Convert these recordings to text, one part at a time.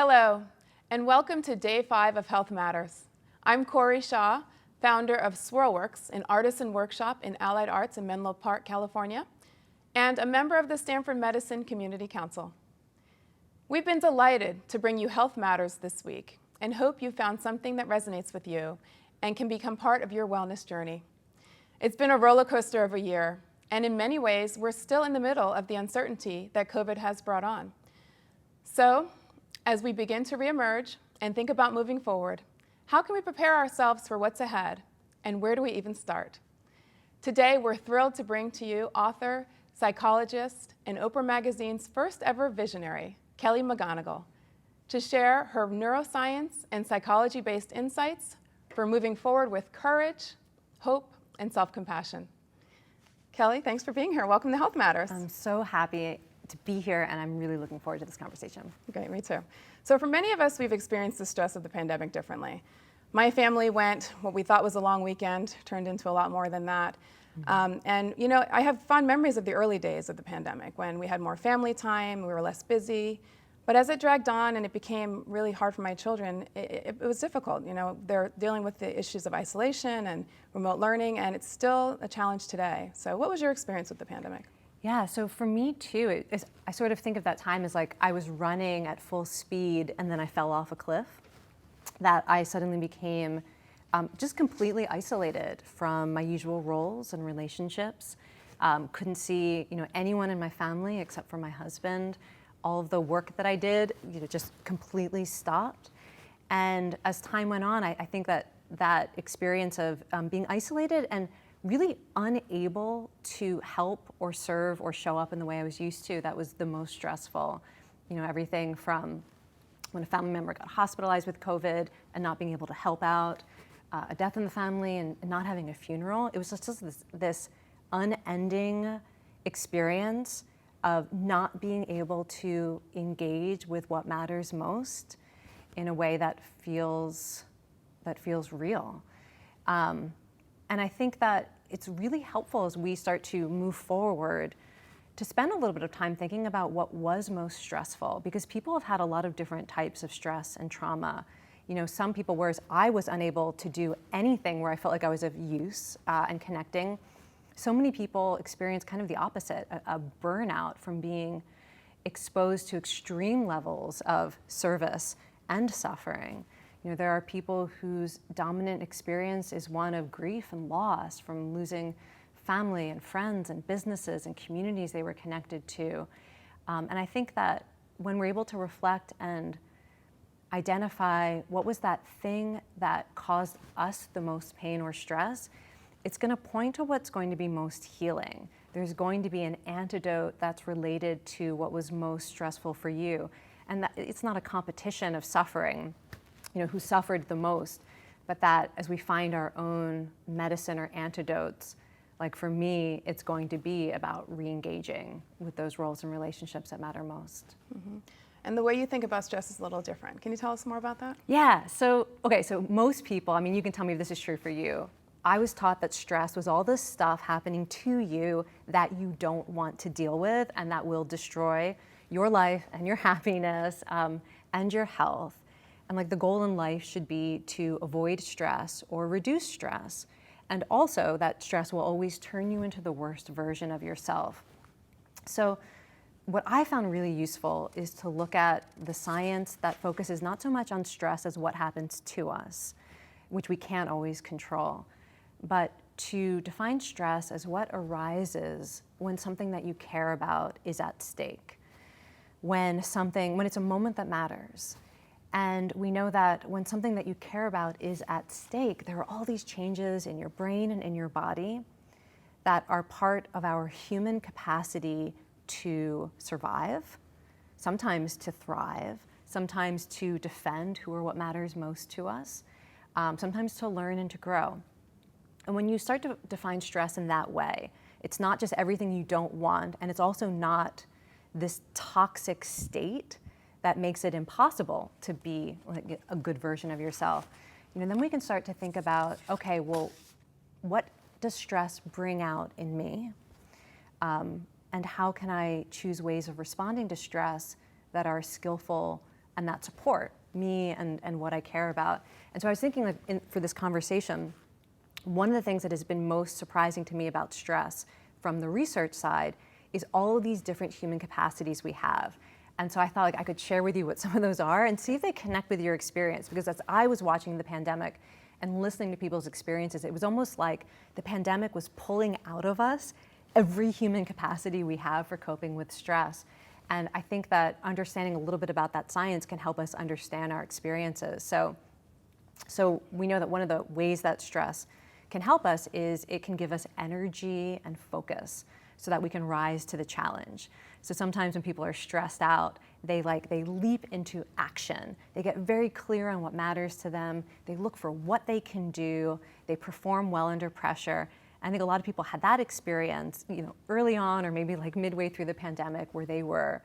Hello, and welcome to Day 5 of Health Matters. I'm Kori Shaw, founder of SwirlWorks, an artisan workshop in Allied Arts in Menlo Park, California, and a member of the Stanford Medicine Community Council. We've been delighted to bring you Health Matters this week and hope you found something that resonates with you and can become part of your wellness journey. It's been a roller coaster of a year, and in many ways, we're still in the middle of the uncertainty that COVID has brought on. So, as we begin to reemerge and think about moving forward, how can we prepare ourselves for what's ahead, and where do we even start? Today, we're thrilled to bring to you author, psychologist, and Oprah Magazine's first ever visionary, Kelly McGonigal, to share her neuroscience and psychology-based insights for moving forward with courage, hope, and self-compassion. Kelly, thanks for being here. Welcome to Health Matters. I'm so happy to be here, and I'm really looking forward to this conversation. Great, me too. So for many of us, we've experienced the stress of the pandemic differently. My family went, what we thought was a long weekend, turned into a lot more than that. And you know, I have fond memories of the early days of the pandemic when we had more family time, we were less busy. But as it dragged on and it became really hard for my children, it was difficult. You know, they're dealing with the issues of isolation and remote learning, and it's still a challenge today. So what was your experience with the pandemic? Yeah, so for me too, I sort of think of that time as like I was running at full speed and then I fell off a cliff, that I suddenly became just completely isolated from my usual roles and relationships. Couldn't see anyone in my family except for my husband. All of the work that I did just completely stopped. And as time went on, I think that experience of being isolated and really unable to help or serve or show up in the way I was used to, that was the most stressful. Everything from when a family member got hospitalized with COVID and not being able to help out, a death in the family and not having a funeral. It was just this unending experience of not being able to engage with what matters most in a way that feels real. And I think that it's really helpful as we start to move forward to spend a little bit of time thinking about what was most stressful, because people have had a lot of different types of stress and trauma. Some people, whereas I was unable to do anything where I felt like I was of use and connecting, so many people experience kind of the opposite, a burnout from being exposed to extreme levels of service and suffering. There are people whose dominant experience is one of grief and loss from losing family and friends and businesses and communities they were connected to. And I think that when we're able to reflect and identify what was that thing that caused us the most pain or stress, it's going to point to what's going to be most healing. There's going to be an antidote that's related to what was most stressful for you. And that it's not a competition of suffering, who suffered the most, but that as we find our own medicine or antidotes, like for me, it's going to be about re-engaging with those roles and relationships that matter most. Mm-hmm. And the way you think about stress is a little different. Can you tell us more about that? Yeah, so most people, you can tell me if this is true for you. I was taught that stress was all this stuff happening to you that you don't want to deal with and that will destroy your life and your happiness and your health. And like the goal in life should be to avoid stress or reduce stress. And also that stress will always turn you into the worst version of yourself. So what I found really useful is to look at the science that focuses not so much on stress as what happens to us, which we can't always control, but to define stress as what arises when something that you care about is at stake, when it's a moment that matters. And we know that when something that you care about is at stake, there are all these changes in your brain and in your body that are part of our human capacity to survive, sometimes to thrive, sometimes to defend who or what matters most to us, sometimes to learn and to grow. And when you start to define stress in that way, it's not just everything you don't want, and it's also not this toxic state that makes it impossible to be like a good version of yourself. Then we can start to think about, okay, well, what does stress bring out in me? And how can I choose ways of responding to stress that are skillful and that support, me and what I care about. And so I was thinking that for this conversation, one of the things that has been most surprising to me about stress from the research side is all of these different human capacities we have. And so I thought like I could share with you what some of those are and see if they connect with your experience, because as I was watching the pandemic and listening to people's experiences, it was almost like the pandemic was pulling out of us every human capacity we have for coping with stress. And I think that understanding a little bit about that science can help us understand our experiences. So we know that one of the ways that stress can help us is it can give us energy and focus so that we can rise to the challenge. So sometimes when people are stressed out, they leap into action. They get very clear on what matters to them. They look for what they can do. They perform well under pressure. I think a lot of people had that experience, early on or maybe like midway through the pandemic, where they were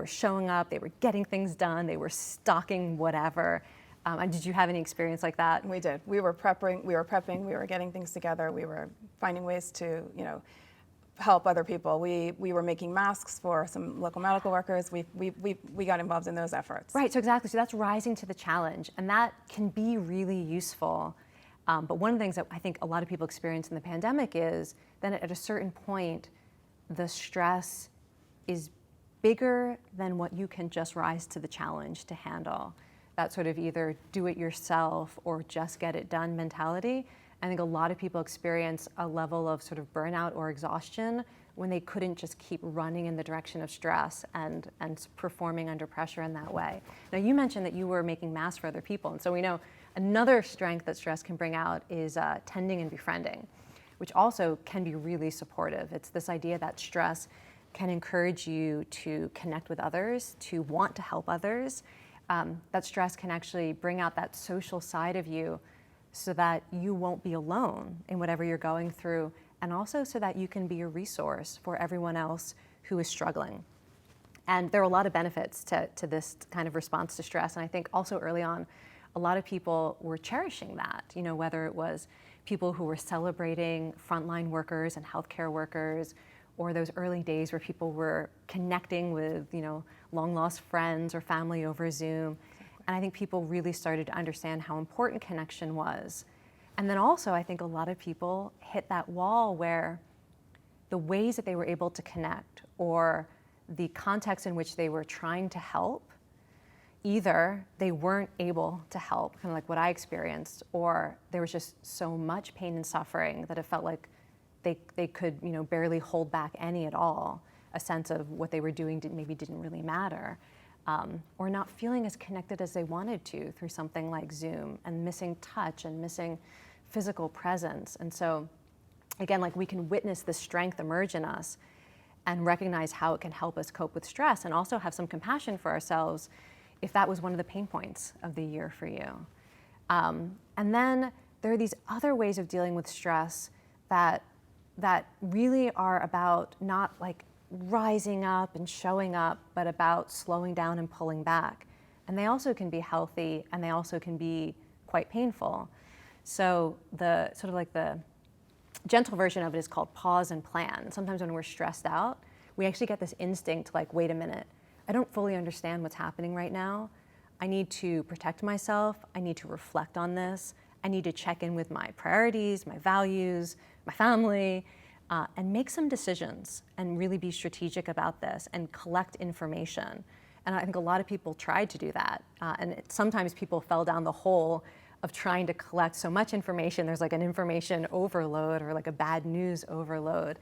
showing up, they were getting things done, they were stalking whatever. And did you have any experience like that? We did. We were prepping, we were getting things together, we were finding ways to, help other people. We were making masks for some local medical workers. We got involved in those efforts. Right, so exactly. So that's rising to the challenge, and that can be really useful. But one of the things that I think a lot of people experience in the pandemic is then at a certain point, the stress is bigger than what you can just rise to the challenge to handle. That sort of either do it yourself or just get it done mentality. I think a lot of people experience a level of sort of burnout or exhaustion when they couldn't just keep running in the direction of stress and performing under pressure in that way. Now, you mentioned that you were making masks for other people, and so we know another strength that stress can bring out is tending and befriending, which also can be really supportive. It's this idea that stress can encourage you to connect with others, to want to help others. That stress can actually bring out that social side of you so that you won't be alone in whatever you're going through, and also so that you can be a resource for everyone else who is struggling. And there are a lot of benefits to this kind of response to stress. And I think also early on, a lot of people were cherishing that, whether it was people who were celebrating frontline workers and healthcare workers, or those early days where people were connecting with, long lost friends or family over Zoom. And I think people really started to understand how important connection was. And then also, I think a lot of people hit that wall where the ways that they were able to connect, or the context in which they were trying to help, either they weren't able to help, kind of like what I experienced, or there was just so much pain and suffering that it felt like they could barely hold back any at all. A sense of what they were doing maybe didn't really matter. Or not feeling as connected as they wanted to through something like Zoom, and missing touch and missing physical presence. And so again, we can witness the strength emerge in us and recognize how it can help us cope with stress, and also have some compassion for ourselves if that was one of the pain points of the year for you. And then there are these other ways of dealing with stress that really are about not rising up and showing up, but about slowing down and pulling back. And they also can be healthy, and they also can be quite painful. So the sort of the gentle version of it is called pause and plan. Sometimes when we're stressed out, we actually get this instinct wait a minute, I don't fully understand what's happening right now. I need to protect myself. I need to reflect on this. I need to check in with my priorities, my values, my family, and make some decisions and really be strategic about this and collect information. And I think a lot of people tried to do that. Sometimes people fell down the hole of trying to collect so much information. There's an information overload, or a bad news overload.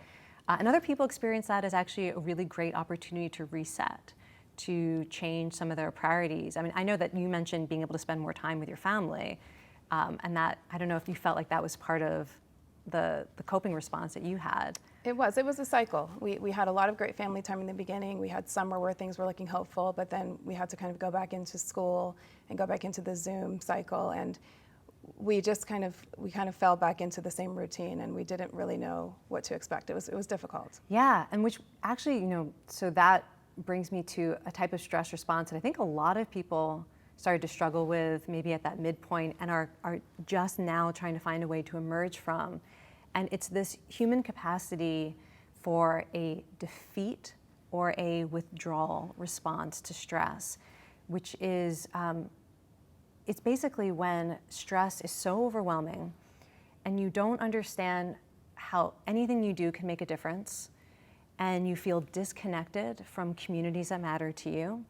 And other people experience that as actually a really great opportunity to reset, to change some of their priorities. I mean, I know that you mentioned being able to spend more time with your family, and that, I don't know if you felt like that was part of the coping response that you had. It was a cycle. We had a lot of great family time in the beginning. We had summer where things were looking hopeful, but then we had to kind of go back into school and go back into the Zoom cycle, and we kind of fell back into the same routine, and we didn't really know what to expect. It was difficult. Yeah, and which actually, so that brings me to a type of stress response that I think a lot of people started to struggle with maybe at that midpoint, and are just now trying to find a way to emerge from. And it's this human capacity for a defeat or a withdrawal response to stress, which is, it's basically when stress is so overwhelming and you don't understand how anything you do can make a difference, and you feel disconnected from communities that matter to you.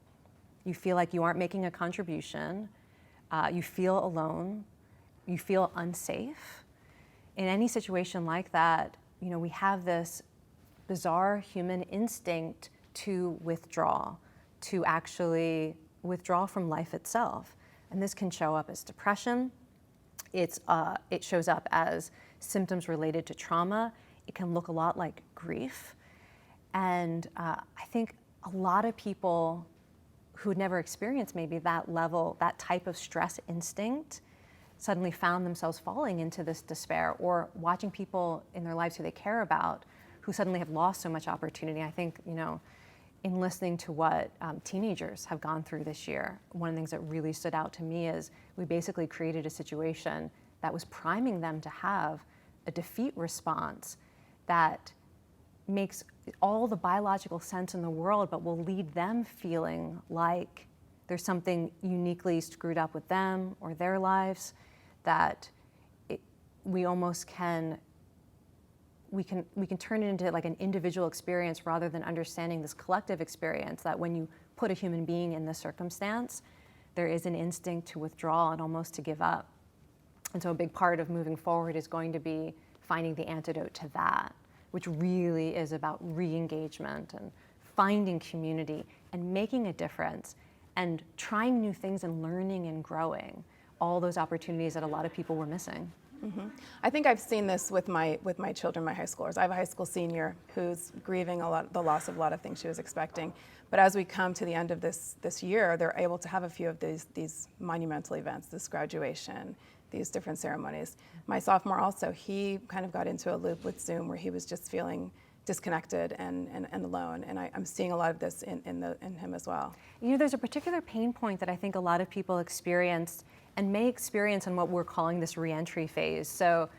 You feel like you aren't making a contribution. You feel alone. You feel unsafe. In any situation like that, we have this bizarre human instinct to withdraw, to actually withdraw from life itself. And this can show up as depression. It shows up as symptoms related to trauma. It can look a lot like grief. And I think a lot of people who had never experienced maybe that level, that type of stress instinct, suddenly found themselves falling into this despair, or watching people in their lives who they care about who suddenly have lost so much opportunity. I think, in listening to what teenagers have gone through this year, one of the things that really stood out to me is we basically created a situation that was priming them to have a defeat response that makes all the biological sense in the world, but will lead them feeling like there's something uniquely screwed up with them or their lives, that we almost can turn it into like an individual experience rather than understanding this collective experience, that when you put a human being in this circumstance, there is an instinct to withdraw and almost to give up. And so a big part of moving forward is going to be finding the antidote to that, which really is about re-engagement and finding community and making a difference and trying new things and learning and growing, all those opportunities that a lot of people were missing. Mm-hmm. I think I've seen this with my children, my high schoolers. I have a high school senior who's grieving the loss of a lot of things she was expecting. But as we come to the end of this year, they're able to have a few of these monumental events, this graduation, these different ceremonies. My sophomore also, he kind of got into a loop with Zoom where he was just feeling disconnected and alone. And I'm seeing a lot of this in him as well. There's a particular pain point that I think a lot of people experienced and may experience in what we're calling this reentry phase. So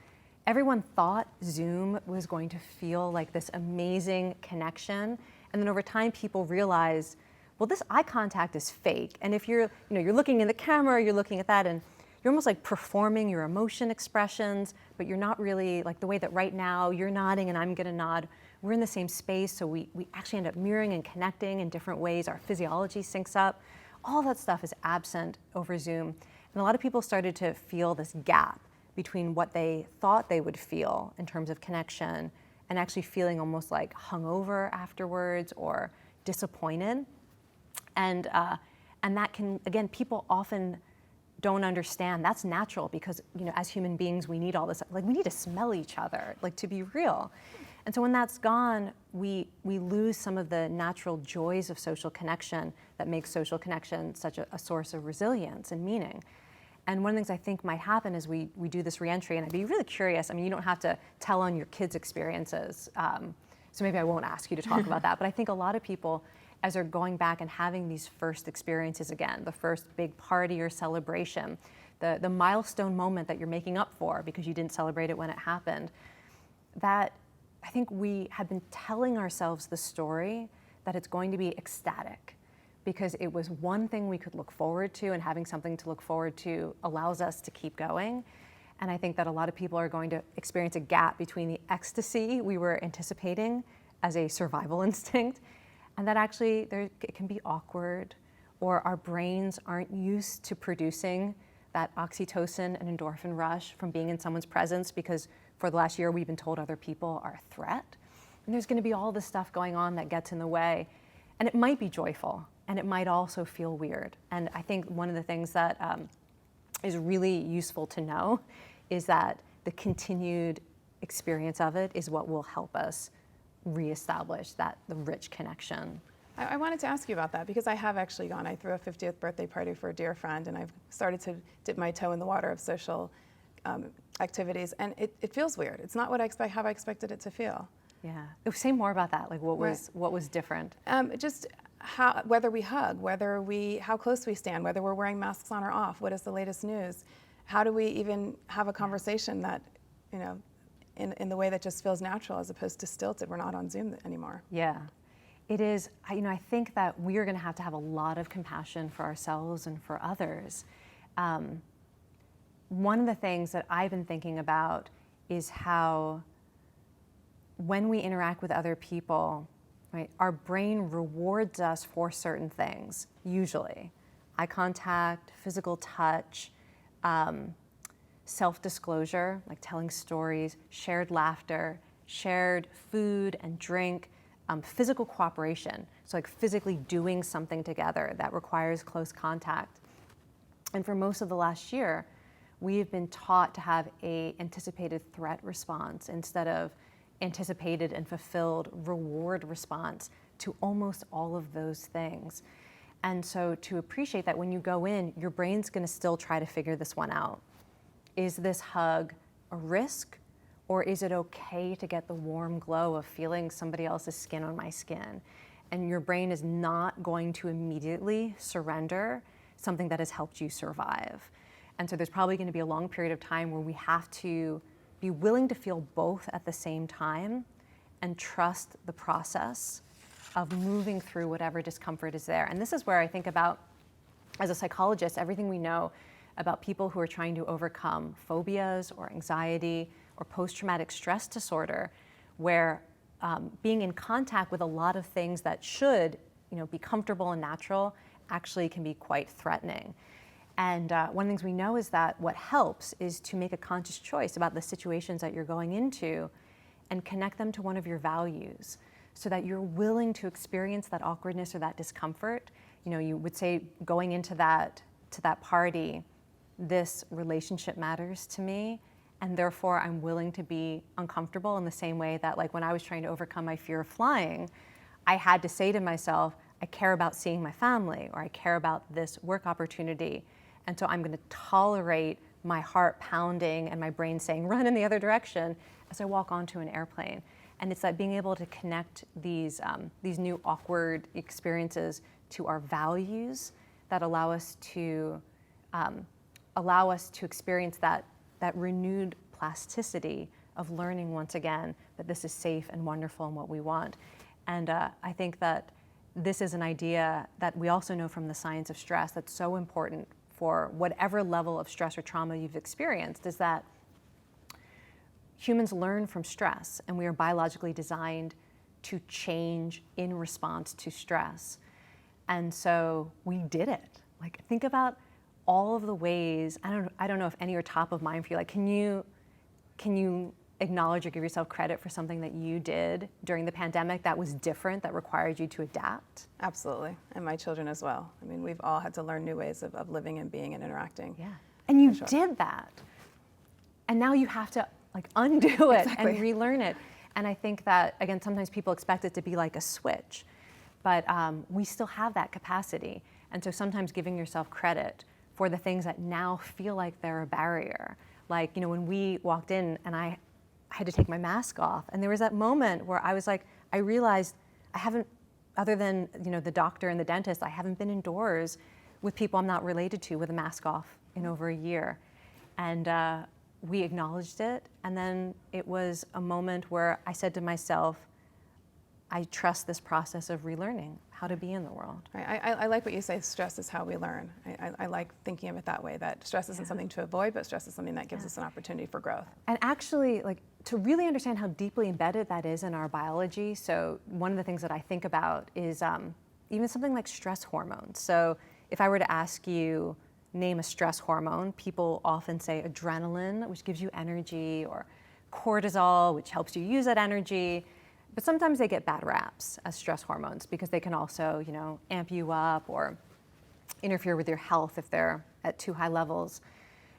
everyone thought Zoom was going to feel like this amazing connection. And then over time, people realized, well, this eye contact is fake. And if you're looking in the camera, you're looking at that, and you're almost like performing your emotion expressions, but you're not really like the way that right now you're nodding and I'm gonna nod. We're in the same space, so we actually end up mirroring and connecting in different ways. Our physiology syncs up. All that stuff is absent over Zoom. And a lot of people started to feel this gap between what they thought they would feel in terms of connection and actually feeling almost like hungover afterwards or disappointed. And that can, again, people often don't understand that's natural because, as human beings, we need all this, like we need to smell each other, like to be real. And so when that's gone, we lose some of the natural joys of social connection that makes social connection such a source of resilience and meaning. And one of the things I think might happen is we do this reentry, and I'd be really curious. I mean, you don't have to tell on your kids' experiences, so maybe I won't ask you to talk about that, but I think a lot of people, as they're going back and having these first experiences again, the first big party or celebration, the milestone moment that you're making up for because you didn't celebrate it when it happened, that I think we had been telling ourselves the story that it's going to be ecstatic because it was one thing we could look forward to, and having something to look forward to allows us to keep going. And I think that a lot of people are going to experience a gap between the ecstasy we were anticipating as a survival instinct, and that actually it can be awkward, or our brains aren't used to producing that oxytocin and endorphin rush from being in someone's presence because for the last year we've been told other people are a threat. And there's going to be all this stuff going on that gets in the way. And it might be joyful, and it might also feel weird. And I think one of the things that is really useful to know is that the continued experience of it is what will help us reestablish the rich connection. I wanted to ask you about that because I have actually gone. I threw a 50th birthday party for a dear friend, and I've started to dip my toe in the water of social activities, and it feels weird. It's not what how I expected it to feel. Yeah. Say more about that. Like what was different? Just whether we hug, how close we stand, whether we're wearing masks on or off. What is the latest news? How do we even have a conversation that, in the way that just feels natural as opposed to stilted? We're not on Zoom anymore. Yeah. It is, I think that we are going to have a lot of compassion for ourselves and for others. One of the things that I've been thinking about is how when we interact with other people, right, our brain rewards us for certain things, usually. Eye contact, physical touch, self-disclosure, like telling stories, shared laughter, shared food and drink, physical cooperation, so like physically doing something together that requires close contact. And for most of the last year, we've been taught to have a anticipated threat response instead of anticipated and fulfilled reward response to almost all of those things. And so to appreciate that when you go in, your brain's gonna still try to figure this one out. Is this hug a risk? Or is it okay to get the warm glow of feeling somebody else's skin on my skin? And your brain is not going to immediately surrender something that has helped you survive. And so there's probably going to be a long period of time where we have to be willing to feel both at the same time and trust the process of moving through whatever discomfort is there. And this is where I think about, as a psychologist, everything we know about people who are trying to overcome phobias or anxiety or post-traumatic stress disorder, where being in contact with a lot of things that should, be comfortable and natural actually can be quite threatening. And one of the things we know is that what helps is to make a conscious choice about the situations that you're going into and connect them to one of your values so that you're willing to experience that awkwardness or that discomfort. You would say going into that party, this relationship matters to me, and therefore I'm willing to be uncomfortable in the same way that, like, when I was trying to overcome my fear of flying, I had to say to myself, I care about seeing my family, or I care about this work opportunity. And so I'm going to tolerate my heart pounding and my brain saying, run in the other direction as I walk onto an airplane. And it's that being able to connect these new awkward experiences to our values that allow us to experience that renewed plasticity of learning once again that this is safe and wonderful and what we want. And I think that this is an idea that we also know from the science of stress that's so important for whatever level of stress or trauma you've experienced, is that humans learn from stress, and we are biologically designed to change in response to stress. And so we did it. Like, think about all of the ways, I don't know if any are top of mind for you. Like, can you acknowledge or give yourself credit for something that you did during the pandemic that was different, that required you to adapt? Absolutely, and my children as well. I mean, we've all had to learn new ways of living and being and interacting. Yeah, and you did that. And now you have to undo it and relearn it. And I think that, again, sometimes people expect it to be like a switch, but we still have that capacity. And so sometimes giving yourself credit for the things that now feel like they're a barrier. Like, when we walked in and I had to take my mask off, and there was that moment where I was like, I realized I haven't, other than the doctor and the dentist, I haven't been indoors with people I'm not related to with a mask off in over a year. And we acknowledged it, and then it was a moment where I said to myself, I trust this process of relearning how to be in the world. Right. I like what you say, stress is how we learn. I like thinking of it that way, that stress isn't something to avoid, but stress is something that gives us an opportunity for growth. And actually, to really understand how deeply embedded that is in our biology, so one of the things that I think about is even something like stress hormones. So if I were to ask you, name a stress hormone, people often say adrenaline, which gives you energy, or cortisol, which helps you use that energy. But sometimes they get bad raps as stress hormones because they can also, amp you up or interfere with your health if they're at too high levels.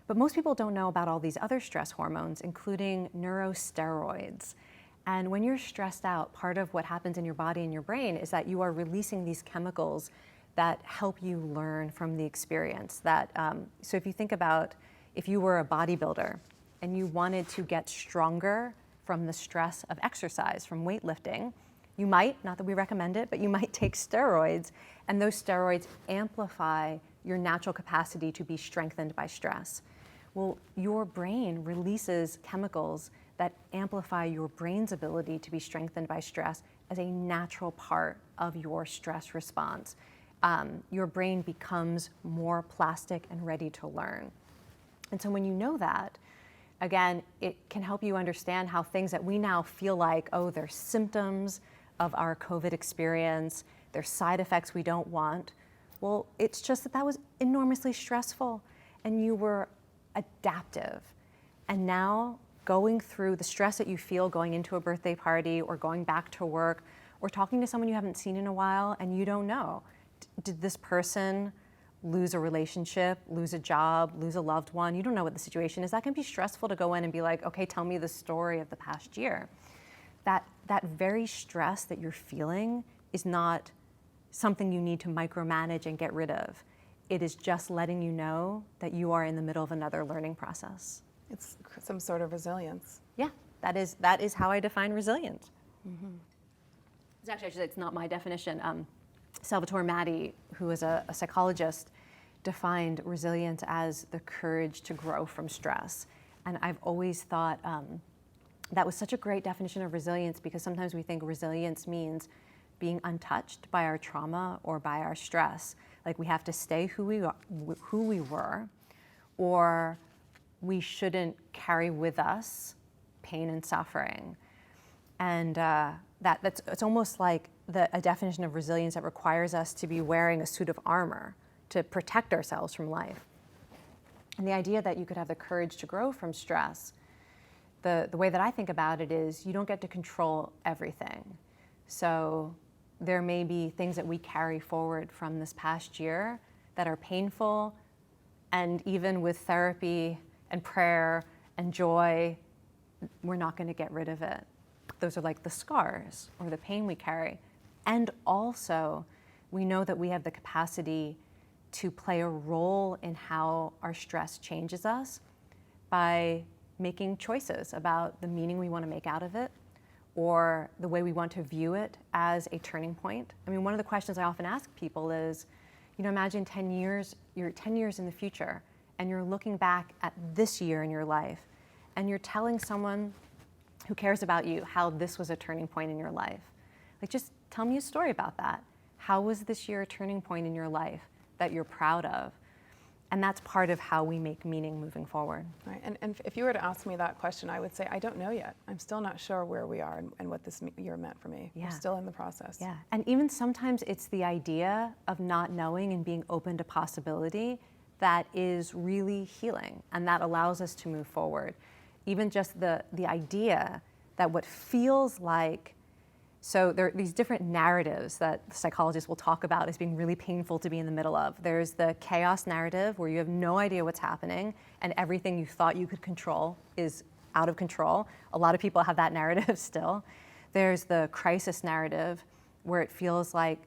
But most people don't know about all these other stress hormones, including neurosteroids. And when you're stressed out, part of what happens in your body and your brain is that you are releasing these chemicals that help you learn from the experience. So if you think about if you were a bodybuilder and you wanted to get stronger from the stress of exercise, from weightlifting, you might, not that we recommend it, but you might take steroids, and those steroids amplify your natural capacity to be strengthened by stress. Well, your brain releases chemicals that amplify your brain's ability to be strengthened by stress as a natural part of your stress response. Your brain becomes more plastic and ready to learn. And so when you know that, again, it can help you understand how things that we now feel like, oh, they're symptoms of our COVID experience, they're side effects we don't want. Well, it's just that was enormously stressful and you were adaptive. And now going through the stress that you feel going into a birthday party or going back to work or talking to someone you haven't seen in a while and you don't know, did this person lose a relationship, lose a job, lose a loved one? You don't know what the situation is. That can be stressful to go in and be like, okay, tell me the story of the past year. That very stress that you're feeling is not something you need to micromanage and get rid of. It is just letting you know that you are in the middle of another learning process. It's some sort of resilience. Yeah, that is how I define resilience. Mm-hmm. It's not my definition. Salvatore Matti, who is a psychologist, defined resilience as the courage to grow from stress. And I've always thought that was such a great definition of resilience, because sometimes we think resilience means being untouched by our trauma or by our stress. Like we have to stay who we were, or we shouldn't carry with us pain and suffering. And it's almost like a definition of resilience that requires us to be wearing a suit of armor to protect ourselves from life. And the idea that you could have the courage to grow from stress, the way that I think about it is you don't get to control everything. So there may be things that we carry forward from this past year that are painful, and even with therapy and prayer and joy, we're not going to get rid of it. Those are like the scars or the pain we carry. And also, we know that we have the capacity to play a role in how our stress changes us by making choices about the meaning we want to make out of it, or the way we want to view it as a turning point. I mean, one of the questions I often ask people is, imagine 10 years, you're 10 years in the future, and you're looking back at this year in your life, and you're telling someone who cares about you how this was a turning point in your life. Like, just tell me a story about that. How was this year a turning point in your life that you're proud of? And that's part of how we make meaning moving forward. Right. And if you were to ask me that question, I would say, I don't know yet. I'm still not sure where we are and what this year meant for me. Yeah. We're still in the process. Yeah. And even sometimes it's the idea of not knowing and being open to possibility that is really healing, and that allows us to move forward. Even just the idea that what feels like, so there are these different narratives that psychologists will talk about as being really painful to be in the middle of. There's the chaos narrative, where you have no idea what's happening and everything you thought you could control is out of control. A lot of people have that narrative still. There's the crisis narrative, where it feels like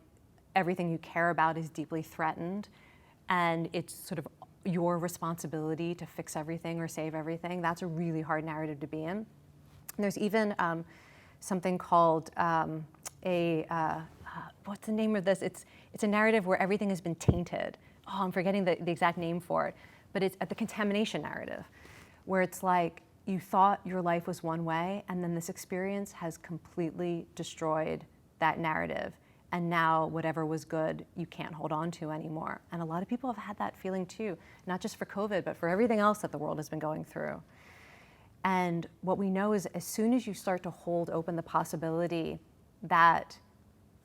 everything you care about is deeply threatened, and it's sort of your responsibility to fix everything or save everything. That's a really hard narrative to be in. And there's even something called what's the name of this? It's a narrative where everything has been tainted. Oh, I'm forgetting the exact name for it. But it's the contamination narrative, where it's like you thought your life was one way, and then this experience has completely destroyed that narrative. And now whatever was good, you can't hold on to anymore. And a lot of people have had that feeling too, not just for COVID, but for everything else that the world has been going through. And what we know is, as soon as you start to hold open the possibility that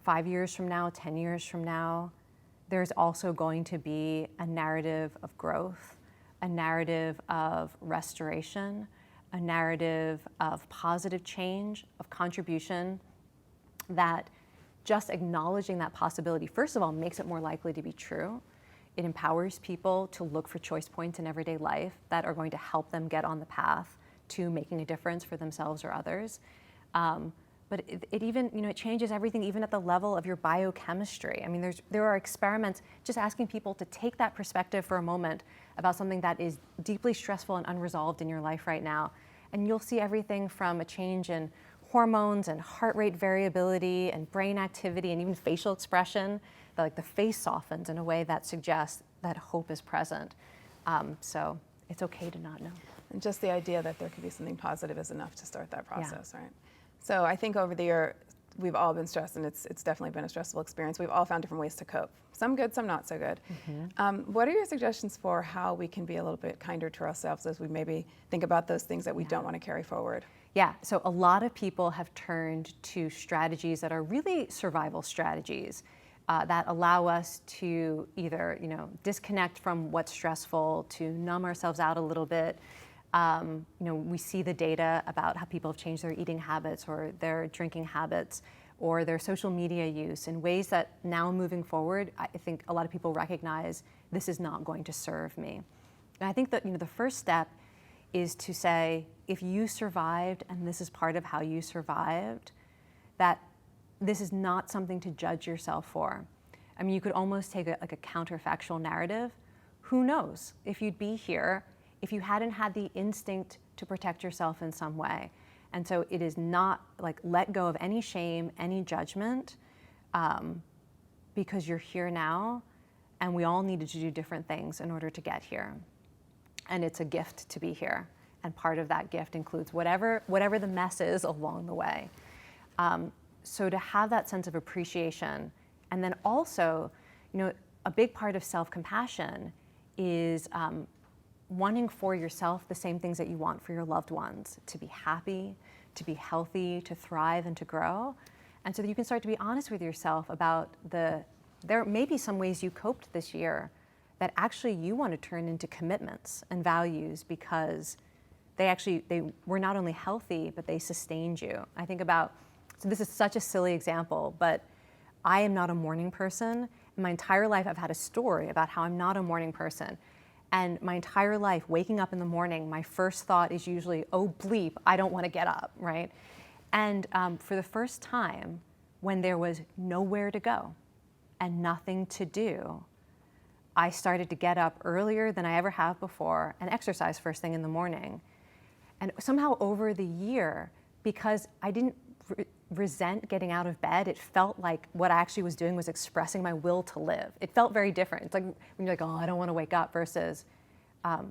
5 years from now, 10 years from now, there's also going to be a narrative of growth, a narrative of restoration, a narrative of positive change, of contribution, that just acknowledging that possibility, first of all, makes it more likely to be true. It empowers people to look for choice points in everyday life that are going to help them get on the path to making a difference for themselves or others. But it even, it changes everything, even at the level of your biochemistry. I mean, there are experiments just asking people to take that perspective for a moment about something that is deeply stressful and unresolved in your life right now. And you'll see everything from a change in hormones and heart rate variability and brain activity and even facial expression, that like the face softens in a way that suggests that hope is present. So it's okay to not know. And just the idea that there could be something positive is enough to start that process, right? So I think over the year, we've all been stressed, and it's definitely been a stressful experience. We've all found different ways to cope. Some good, some not so good. What are your suggestions for how we can be a little bit kinder to ourselves as we maybe think about those things that we don't want to carry forward? Yeah, so a lot of people have turned to strategies that are really survival strategies that allow us to either, disconnect from what's stressful, to numb ourselves out a little bit. We see the data about how people have changed their eating habits or their drinking habits or their social media use in ways that now moving forward, I think a lot of people recognize this is not going to serve me. And I think that, the first step is to say, if you survived and this is part of how you survived, that this is not something to judge yourself for. I mean, you could almost take a counterfactual narrative. Who knows if you'd be here if you hadn't had the instinct to protect yourself in some way. And so it is not let go of any shame, any judgment, because you're here now, and we all needed to do different things in order to get here. And it's a gift to be here. And part of that gift includes whatever the mess is along the way. So to have that sense of appreciation, and then also, a big part of self-compassion is wanting for yourself the same things that you want for your loved ones, to be happy, to be healthy, to thrive, and to grow. And so that you can start to be honest with yourself about there may be some ways you coped this year that actually you want to turn into commitments and values because they were not only healthy, but they sustained you. I think about, so this is such a silly example, but I am not a morning person. In my entire life, I've had a story about how I'm not a morning person. And my entire life, waking up in the morning, my first thought is usually, oh bleep, I don't want to get up, right? And for the first time, when there was nowhere to go and nothing to do, I started to get up earlier than I ever have before and exercise first thing in the morning. And somehow over the year, because I didn't resent getting out of bed, it felt like what I actually was doing was expressing my will to live. It felt very different. It's like when you're like, oh, I don't want to wake up, versus I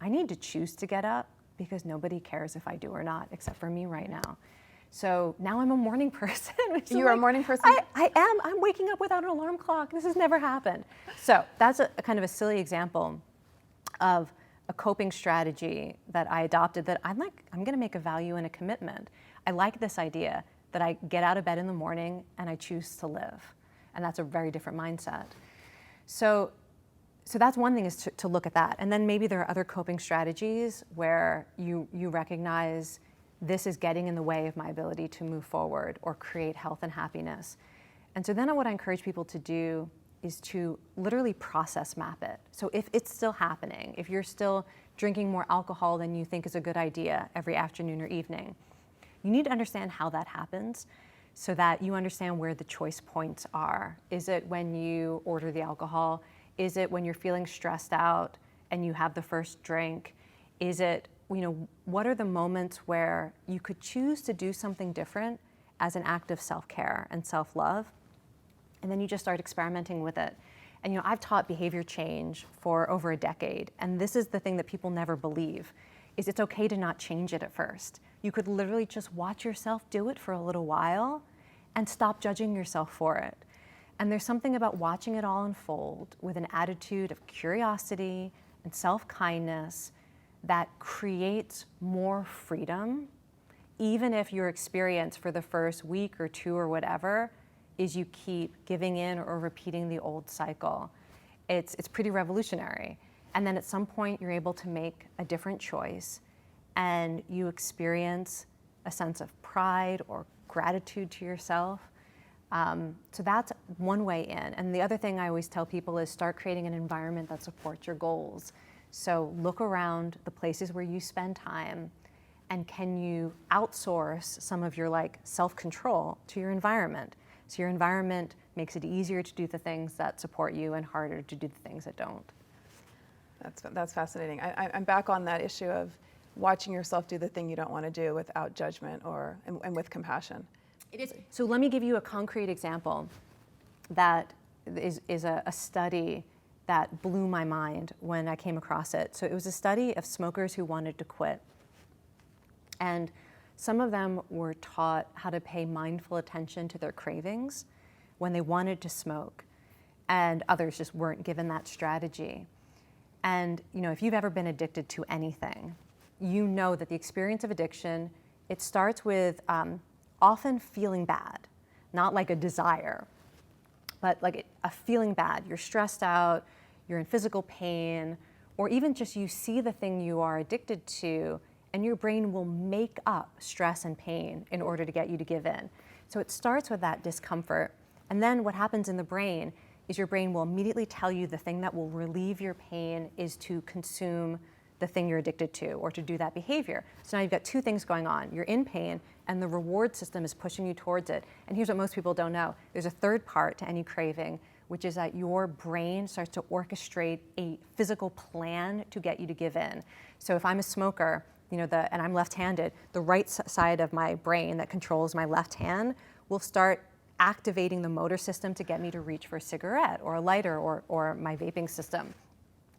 need to choose to get up because nobody cares if I do or not, except for me right now. So now I'm a morning person. You're a morning person? I am. I'm waking up without an alarm clock. This has never happened. So that's a kind of a silly example of a coping strategy that I adopted that I'm going to make a value and a commitment. I like this idea that I get out of bed in the morning and I choose to live. And that's a very different mindset. So that's one thing, is to look at that. And then maybe there are other coping strategies where you recognize this is getting in the way of my ability to move forward or create health and happiness. And so then what I encourage people to do is to literally process map it. So if it's still happening, if you're still drinking more alcohol than you think is a good idea every afternoon or evening, you need to understand how that happens so that you understand where the choice points are. Is it when you order the alcohol? Is it when you're feeling stressed out and you have the first drink? Is it, what are the moments where you could choose to do something different as an act of self-care and self-love? And then you just start experimenting with it. And I've taught behavior change for over a decade, and this is the thing that people never believe, is it's okay to not change it at first. You could literally just watch yourself do it for a little while and stop judging yourself for it. And there's something about watching it all unfold with an attitude of curiosity and self-kindness that creates more freedom, even if your experience for the first week or two or whatever is you keep giving in or repeating the old cycle. It's pretty revolutionary. And then at some point you're able to make a different choice and you experience a sense of pride or gratitude to yourself. So that's one way in. And the other thing I always tell people is start creating an environment that supports your goals. So look around the places where you spend time, and can you outsource some of your self-control to your environment? So your environment makes it easier to do the things that support you and harder to do the things that don't. That's fascinating. I'm back on that issue of watching yourself do the thing you don't want to do without judgment and with compassion. It is. So let me give you a concrete example that is a study that blew my mind when I came across it. So it was a study of smokers who wanted to quit. And some of them were taught how to pay mindful attention to their cravings when they wanted to smoke, and others just weren't given that strategy. And if you've ever been addicted to anything, you know that the experience of addiction, it starts with often feeling bad, not like a desire, but like a feeling bad. You're stressed out, you're in physical pain, or even just you see the thing you are addicted to, and your brain will make up stress and pain in order to get you to give in. So it starts with that discomfort. And then what happens in the brain is your brain will immediately tell you the thing that will relieve your pain is to consume the thing you're addicted to or to do that behavior. So now you've got two things going on. You're in pain and the reward system is pushing you towards it. And here's what most people don't know. There's a third part to any craving, which is that your brain starts to orchestrate a physical plan to get you to give in. So if I'm a smoker, and I'm left-handed, the right side of my brain that controls my left hand will start activating the motor system to get me to reach for a cigarette or a lighter or my vaping system.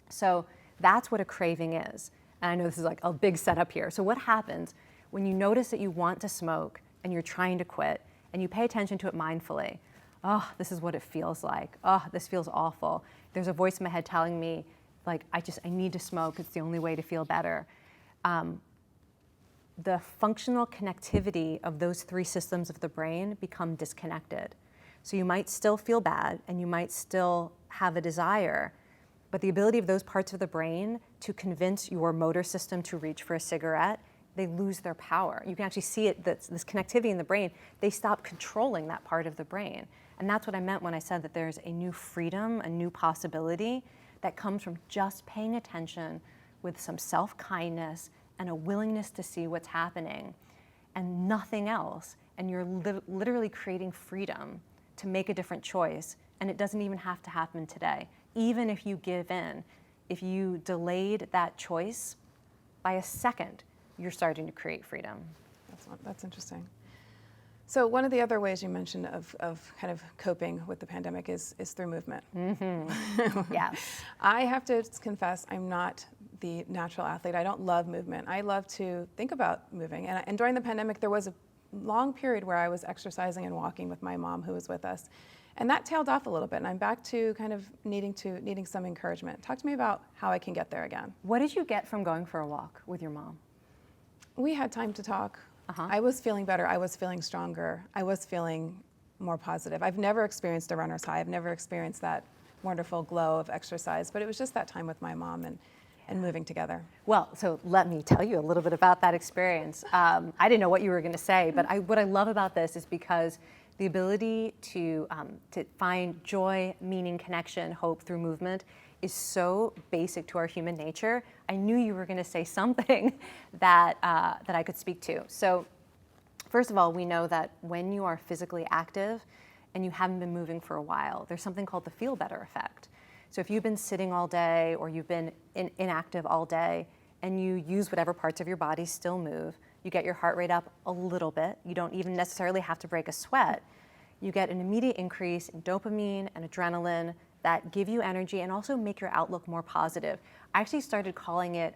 So that's what a craving is. And I know this is like a big setup here. So what happens when you notice that you want to smoke and you're trying to quit and you pay attention to it mindfully? Oh, this is what it feels like. Oh, this feels awful. There's a voice in my head telling me, like, I need to smoke. It's the only way to feel better. The functional connectivity of those three systems of the brain become disconnected. So you might still feel bad and you might still have a desire, but the ability of those parts of the brain to convince your motor system to reach for a cigarette, they lose their power. You can actually see it, this connectivity in the brain, they stop controlling that part of the brain. And that's what I meant when I said that there's a new freedom, a new possibility that comes from just paying attention with some self-kindness and a willingness to see what's happening and nothing else. And you're literally creating freedom to make a different choice. And it doesn't even have to happen today. Even if you give in, if you delayed that choice by a second, you're starting to create freedom. That's interesting. So one of the other ways you mentioned of kind of coping with the pandemic is through movement. Mm-hmm. Yes. I have to confess, I'm not the natural athlete. I don't love movement. I love to think about moving. And during the pandemic, there was a long period where I was exercising and walking with my mom who was with us. And that tailed off a little bit, and I'm back to kind of needing some encouragement. Talk to me about how I can get there again. What did you get from going for a walk with your mom? We had time to talk. Uh-huh. I was feeling better. I was feeling stronger. I was feeling more positive. I've never experienced a runner's high. I've never experienced that wonderful glow of exercise, but it was just that time with my mom and moving together. Well, so let me tell you a little bit about that experience. I didn't know what you were going to say, but what I love about this is because the ability to find joy, meaning, connection, hope through movement is so basic to our human nature. I knew you were going to say something that I could speak to. So first of all, we know that when you are physically active and you haven't been moving for a while, there's something called the feel better effect. So if you've been sitting all day or you've been inactive all day and you use whatever parts of your body still move, you get your heart rate up a little bit. You don't even necessarily have to break a sweat. You get an immediate increase in dopamine and adrenaline that give you energy and also make your outlook more positive. I actually started calling it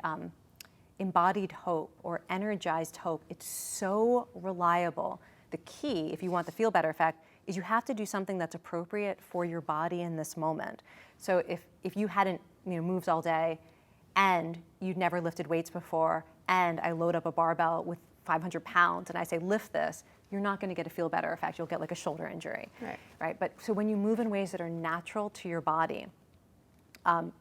embodied hope or energized hope. It's so reliable. The key, if you want the feel better effect, is you have to do something that's appropriate for your body in this moment. So if you hadn't moved all day and you'd never lifted weights before and I load up a barbell with 500 pounds and I say lift this, you're not going to get a feel better effect. You'll get like a shoulder injury. Right? But so when you move in ways that are natural to your body,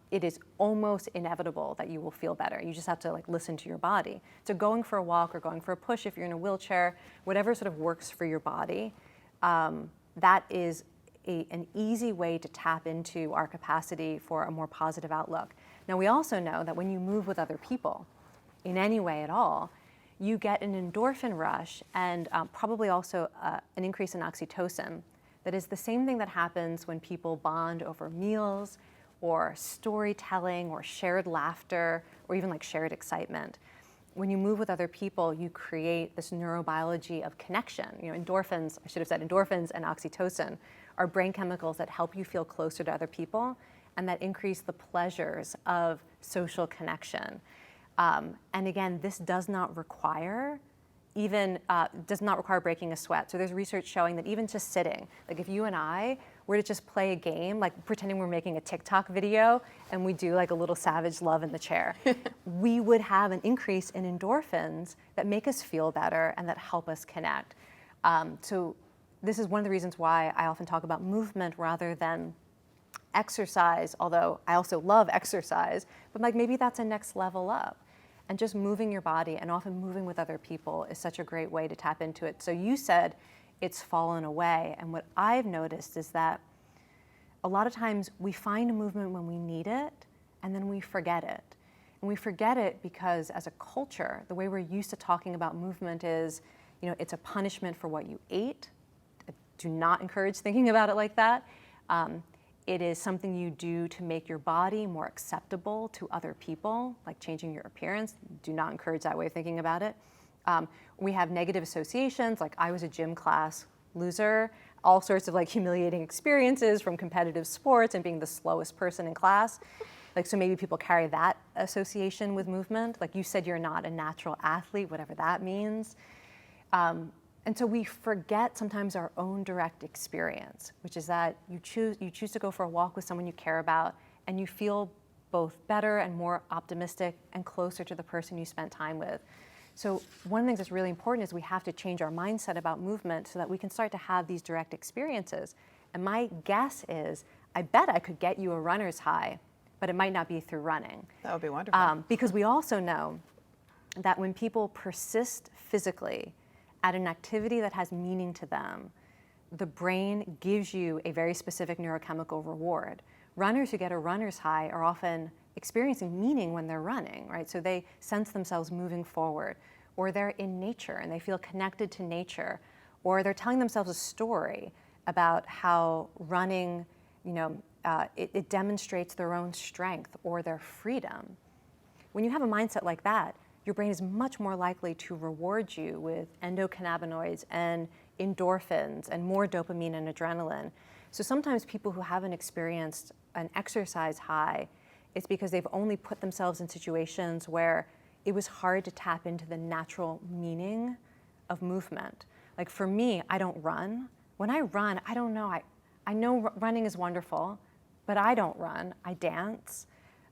it is almost inevitable that you will feel better. You just have to listen to your body. So going for a walk or going for a push if you're in a wheelchair, whatever sort of works for your body, that is an easy way to tap into our capacity for a more positive outlook. Now we also know that when you move with other people in any way at all, you get an endorphin rush and probably also an increase in oxytocin. That is the same thing that happens when people bond over meals or storytelling or shared laughter or even shared excitement. When you move with other people, you create this neurobiology of connection. Endorphins, I should have said endorphins and oxytocin are brain chemicals that help you feel closer to other people and that increase the pleasures of social connection. And again, this does not require breaking a sweat. So there's research showing that even just sitting, like if you and I were to just play a game, like pretending we're making a TikTok video and we do like a little savage love in the chair, we would have an increase in endorphins that make us feel better and that help us connect. So this is one of the reasons why I often talk about movement rather than exercise, although I also love exercise, but like maybe that's a next level up. And just moving your body and often moving with other people is such a great way to tap into it. So you said it's fallen away. And what I've noticed is that a lot of times we find a movement when we need it and then we forget it. And we forget it because as a culture, the way we're used to talking about movement is, it's a punishment for what you ate. I do not encourage thinking about it like that. It is something you do to make your body more acceptable to other people, like changing your appearance. Do not encourage that way of thinking about it. We have negative associations, like I was a gym class loser, all sorts of like humiliating experiences from competitive sports and being the slowest person in class. Like, so maybe people carry that association with movement. Like you said, you're not a natural athlete, whatever that means. And so we forget sometimes our own direct experience, which is that you choose to go for a walk with someone you care about, and you feel both better and more optimistic and closer to the person you spent time with. So one of the things that's really important is we have to change our mindset about movement so that we can start to have these direct experiences. And my guess is, I bet I could get you a runner's high, but it might not be through running. That would be wonderful. Because we also know that when people persist physically at an activity that has meaning to them, the brain gives you a very specific neurochemical reward. Runners who get a runner's high are often experiencing meaning when they're running, right? So they sense themselves moving forward, or they're in nature and they feel connected to nature, or they're telling themselves a story about how running, it demonstrates their own strength or their freedom. When you have a mindset like that, your brain is much more likely to reward you with endocannabinoids and endorphins and more dopamine and adrenaline. So sometimes people who haven't experienced an exercise high, it's because they've only put themselves in situations where it was hard to tap into the natural meaning of movement. Like for me, I don't run. When I run, I don't know. I know running is wonderful, but I don't run. I dance.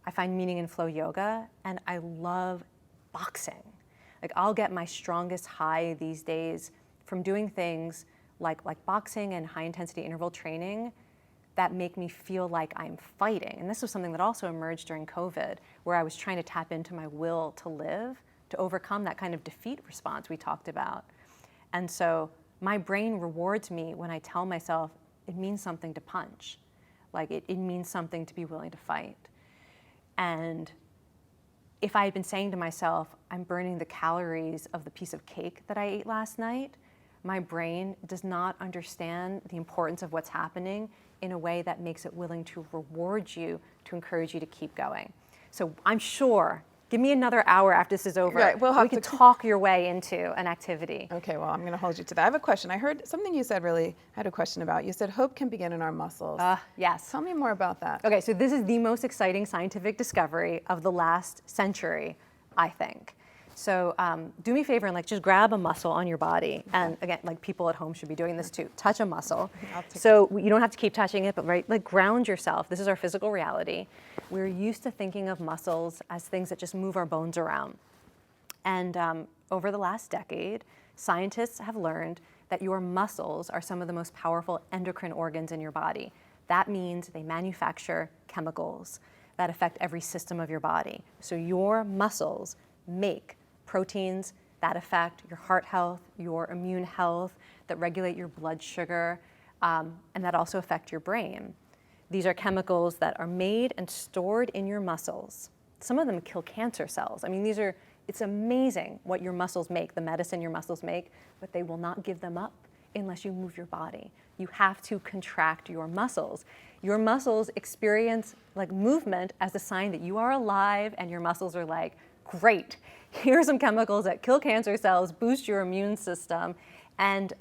I find meaning in flow yoga, and I love boxing. Like I'll get my strongest high these days from doing things like boxing and high intensity interval training that make me feel like I'm fighting. And this was something that also emerged during COVID, where I was trying to tap into my will to live, to overcome that kind of defeat response we talked about. And so my brain rewards me when I tell myself it means something to punch. Like it means something to be willing to fight. And if I had been saying to myself, I'm burning the calories of the piece of cake that I ate last night, my brain does not understand the importance of what's happening in a way that makes it willing to reward you, to encourage you to keep going. So I'm sure, give me another hour after this is over. Right, we can talk your way into an activity. Okay, well, I'm going to hold you to that. I have a question. I heard something you said I had a question about. You said hope can begin in our muscles. Yes. Tell me more about that. Okay, so this is the most exciting scientific discovery of the last century, I think. So do me a favor and just grab a muscle on your body. Okay. And again, people at home should be doing this too. Touch a muscle. So you don't have to keep touching it, but ground yourself. This is our physical reality. We're used to thinking of muscles as things that just move our bones around. And over the last decade, scientists have learned that your muscles are some of the most powerful endocrine organs in your body. That means they manufacture chemicals that affect every system of your body. So your muscles make proteins that affect your heart health, your immune health, that regulate your blood sugar, and that also affect your brain. These are chemicals that are made and stored in your muscles. Some of them kill cancer cells. I mean, it's amazing what your muscles make, the medicine your muscles make, but they will not give them up unless you move your body. You have to contract your muscles. Your muscles experience movement as a sign that you are alive, and your muscles are like, great, here are some chemicals that kill cancer cells, boost your immune system, and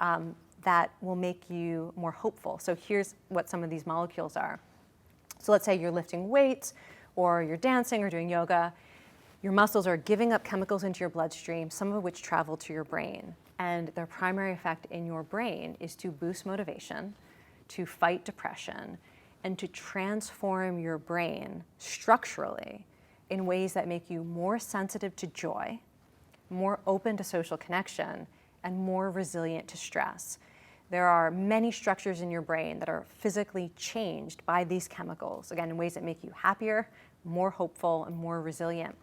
that will make you more hopeful. So here's what some of these molecules are. So let's say you're lifting weights or you're dancing or doing yoga. Your muscles are giving up chemicals into your bloodstream, some of which travel to your brain. And their primary effect in your brain is to boost motivation, to fight depression, and to transform your brain structurally in ways that make you more sensitive to joy, more open to social connection, and more resilient to stress. There are many structures in your brain that are physically changed by these chemicals, again, in ways that make you happier, more hopeful, and more resilient.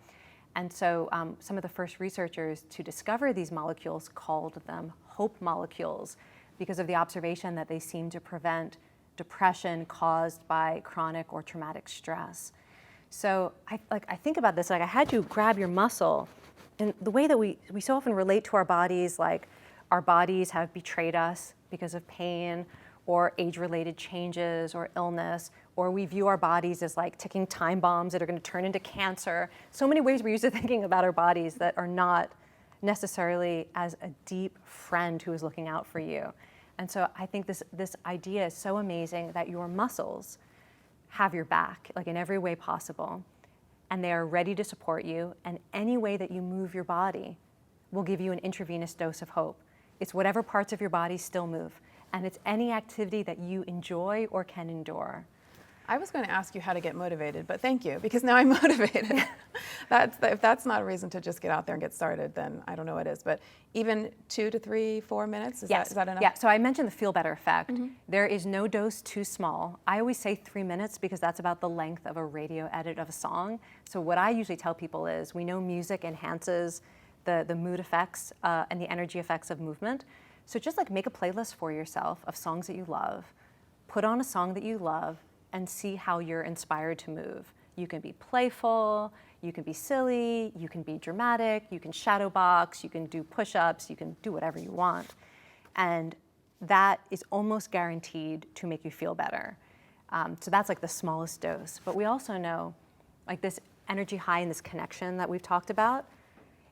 And so some of the first researchers to discover these molecules called them hope molecules because of the observation that they seem to prevent depression caused by chronic or traumatic stress. So I think about this, like I had you grab your muscle, and the way that we so often relate to our bodies, like our bodies have betrayed us because of pain or age-related changes or illness, or we view our bodies as like ticking time bombs that are going to turn into cancer. So many ways we're used to thinking about our bodies that are not necessarily as a deep friend who is looking out for you. And so I think this idea is so amazing that your muscles have your back, like in every way possible, and they are ready to support you, and any way that you move your body will give you an intravenous dose of hope. It's whatever parts of your body still move, and it's any activity that you enjoy or can endure. I was going to ask you how to get motivated, but thank you, because now I'm motivated. If that's not a reason to just get out there and get started, then I don't know what is. But even 2 to 3, 4 minutes, is that enough? Yeah, so I mentioned the feel better effect. There is no dose too small. I always say 3 minutes because that's about the length of a radio edit of a song. So what I usually tell people is we know music enhances the mood effects and the energy effects of movement. So just like make a playlist for yourself of songs that you love, put on a song that you love, and see how you're inspired to move. You can be playful, you can be silly, you can be dramatic, you can shadow box, you can do push-ups, you can do whatever you want. And that is almost guaranteed to make you feel better. So that's like the smallest dose. But we also know, like this energy high and this connection that we've talked about,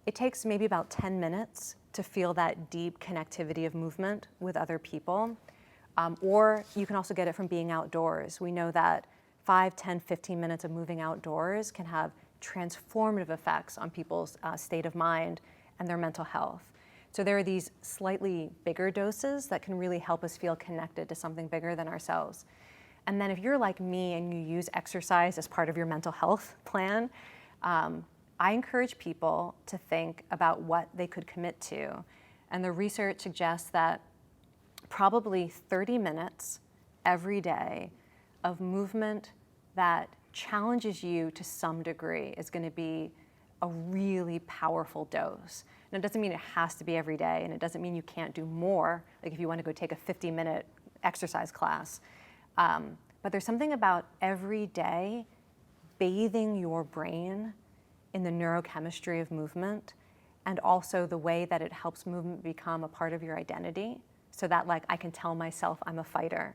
it takes maybe about 10 minutes to feel that deep connectivity of movement with other people. Or you can also get it from being outdoors. We know that 5, 10, 15 minutes of moving outdoors can have transformative effects on people's state of mind and their mental health. So there are these slightly bigger doses that can really help us feel connected to something bigger than ourselves. And then if you're like me and you use exercise as part of your mental health plan, I encourage people to think about what they could commit to. And the research suggests that probably 30 minutes every day of movement that challenges you to some degree is going to be a really powerful dose. And it doesn't mean it has to be every day, and it doesn't mean you can't do more, like if you want to go take a 50-minute exercise class. But there's something about every day bathing your brain in the neurochemistry of movement, and also the way that it helps movement become a part of your identity. So that like I can tell myself I'm a fighter,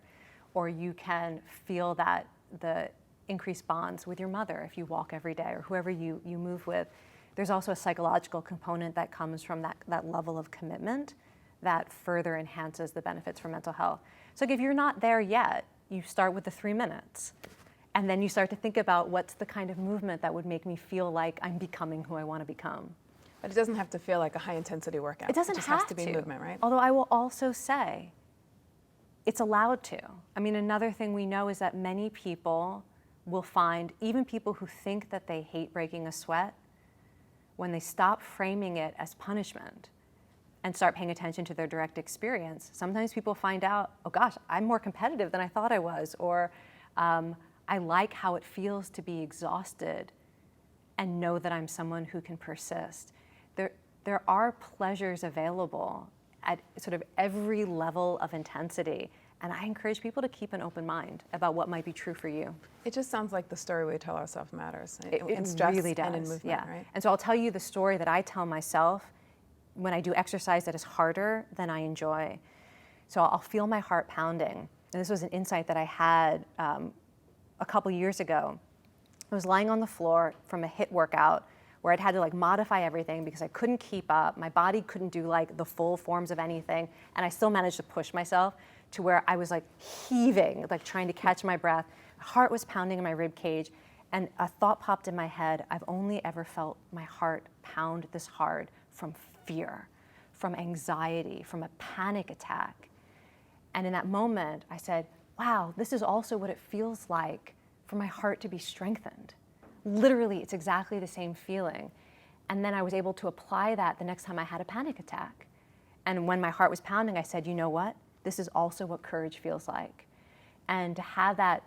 or you can feel that the increased bonds with your mother if you walk every day, or whoever you move with. There's also a psychological component that comes from that level of commitment that further enhances the benefits for mental health. So if you're not there yet, you start with the 3 minutes. And then you start to think about what's the kind of movement that would make me feel like I'm becoming who I want to become. But it doesn't have to feel like a high-intensity workout. It doesn't just have has to be movement, right? Although I will also say, it's allowed to. I mean, another thing we know is that many people will find, even people who think that they hate breaking a sweat, when they stop framing it as punishment and start paying attention to their direct experience, sometimes people find out, oh gosh, I'm more competitive than I thought I was, or I like how it feels to be exhausted and know that I'm someone who can persist. There are pleasures available at sort of every level of intensity, and I encourage people to keep an open mind about what might be true for you. It just sounds like the story we tell ourselves matters. It stress really does, and in movement, yeah. right? And so I'll tell you the story that I tell myself when I do exercise that is harder than I enjoy. So I'll feel my heart pounding. And this was an insight that I had a couple years ago. I was lying on the floor from a HIIT workout where I'd had to like modify everything because I couldn't keep up. My body couldn't do like the full forms of anything, and I still managed to push myself to where I was like heaving, like trying to catch my breath. Heart was pounding in my rib cage, and a thought popped in my head. I've only ever felt my heart pound this hard from fear, from anxiety, from a panic attack. And in that moment, I said, wow, this is also what it feels like for my heart to be strengthened. Literally, it's exactly the same feeling. And then I was able to apply that the next time I had a panic attack. And when my heart was pounding, I said, you know what? This is also what courage feels like. And to have that